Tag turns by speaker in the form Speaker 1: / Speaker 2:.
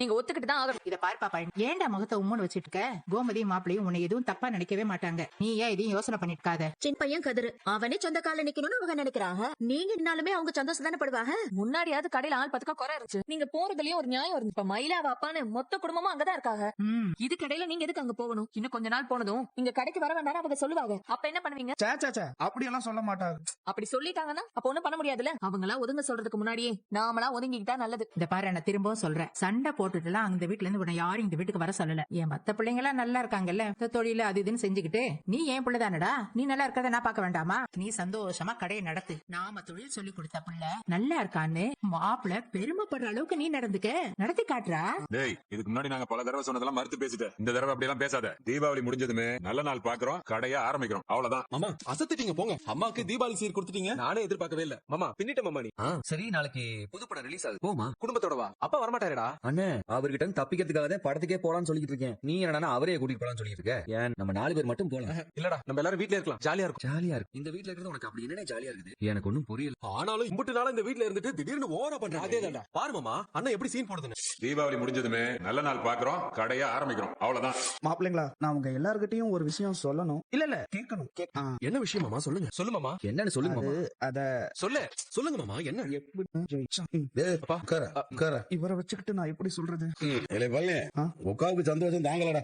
Speaker 1: நீங்க ஒத்துக்கிட்டு தான் ஆகணும்.
Speaker 2: இத பாரு பாப்பா, ஏன்டா முகத்தை உம்முன்னு வச்சிட்டு இருக்க? கோமதி மாப்பிளையும் உன்னை எதுவும் தப்பா நினைக்கவே மாட்டாங்க. நீ ஏன் இதையும் யோசனை பண்ணிருக்காத.
Speaker 3: சின்ன பையன் கதிரு அவனே சொந்த கால நிக்கணும்னு அவங்க நினைக்கிறாங்க. நீங்க என்னாலுமே அவங்க சந்தோஷம் தானே படுவாங்க.
Speaker 1: முன்னாடியாவது கடையில ஆள் பத்துக்க குறை இருந்துச்சு. நீங்க போறதுலயும் ஒரு நியாயம் இருந்து. இப்ப மயிலாவ அப்பான்னு மொத்த குடும்பமும் அங்கதான் இருக்காங்க. இதுக்கடையில நீங்க எதுக்கு அங்க போகணும்? இன்னும் கொஞ்ச நாள் போனதும் நீங்க கடைக்கு வர வேண்டாம் அவங்க சொல்லுவாங்க. அப்ப என்ன பண்ணுவீங்க?
Speaker 4: அப்படியெல்லாம் சொல்ல மாட்டாங்க.
Speaker 1: அப்படி சொல்லிட்டாங்கன்னா அப்ப ஒண்ணும் பண்ண முடியாதுல்ல. அவங்களா ஒதுங்க சொல்றதுக்கு முன்னாடியே நாமளா ஒதுங்கிக்கிட்டா நல்லது.
Speaker 2: இந்த பாரு, நான் திரும்பவும் சொல்றேன், சண்டை போட்டுட்டுலாம் அந்த வீட்டுல இருந்து உன்னை யாரும் இந்த வீட்டுக்கு வர சொல்லல. என் மத்த பிள்ளைங்க எல்லாம் நல்லா இருக்காங்கல்ல, இந்த தொழில அது இதுன்னு செஞ்சுக்கிட்டு. நீ ஏன் பிள்ளைதானடா, நீ நல்லா இருக்கறத நான் பாக்க வேண்டாமா? நீ சந்தோஷமா கடையை நடத்து. நாம தொழில் சொல்லி கொடுத்த பிள்ளை நல்லா இருக்கான்னு மாப்பிள்ள பெருமைப்படுற அளவுக்கு நீ நடத்தி காட்டுறா.
Speaker 5: டேய், இதுக்கு முன்னாடி நாங்க பல தடவை சொன்னதெல்லாம் மறுத்து பேசிட்டேன். இந்த தடவை அப்படி எல்லாம் பேசாத. தீபாவளி முடிஞ்சதுமே நல்ல நாள் பாக்குறோம், கடையை ஆரம்பிக்கிறோம், அவ்வளவுதான்.
Speaker 6: மாமா அசத்திட்டீங்க போங்க. அம்மாக்கு தீபாவளி சீர் கொடுத்துட்டீங்க.
Speaker 4: நானே எதிர்பார்க்கவே இல்ல. மாமா பின்னிட்ட மாமா நீ.
Speaker 7: சரி, நாளைக்கு புது படம் ரிலீஸ் ஆகுது, போமா.
Speaker 4: குடும்பத்தோட வா. அப்பா வரமாட்டாருடா.
Speaker 7: அண்ணே, அவர்கிட்ட இருந்து தப்பிக்கிறதுக்காக தான் படத்துக்கே போலான்னு சொல்லிட்டு இருக்கேன். நீ என்னடா அவரே கூட்டிட்டு போலான்னு சொல்லிட்டு இருக்க? ஏன் நம்ம 4 பேர் மட்டும் போலாம்?
Speaker 4: இல்லடா, நம்ம எல்லாரும் வீட்ல இருக்கலாம், ஜாலியா இருக்கும்.
Speaker 7: ஜாலியா இருக்கு. இந்த வீட்ல இருக்கிறது உனக்கு அப்படி என்ன ஜாலியா இருக்குது? எனக்கு ஒண்ணும் புரியல.
Speaker 6: ஆனாலும் இம்புட்டு நாளா இந்த வீட்ல இருந்துட்டு திடீர்னு ஓவரா பண்ற. அதேதான்டா. பாரு மாமா, அண்ணா எப்படி சீன் போடுதுன்னு.
Speaker 5: தீபாவளி முடிஞ்சதுமே நல்ல நாள் பாக்குறோம், கடையை ஆரம்பிக்கிறோம், அவ்வளவுதான்.
Speaker 8: மாப்பிள்ளைங்களா, நான் உங்க எல்லார்கிட்டயும் ஒரு விஷயம் சொல்லணும். இல்ல கேட்கணும்.
Speaker 6: என்ன விஷயம் மாமா? சொல்லுங்க. சொல்லு மாமா.
Speaker 7: என்னன்னு சொல்லுங்க மாமா.
Speaker 8: அத
Speaker 6: சொல்லுங்க மாமா. என்ன?
Speaker 8: இவரை வச்சுக்கிட்டு நான் எப்படி சொல்றது?
Speaker 9: உட்காவுக்கு சந்தோஷம் தாங்கலடா.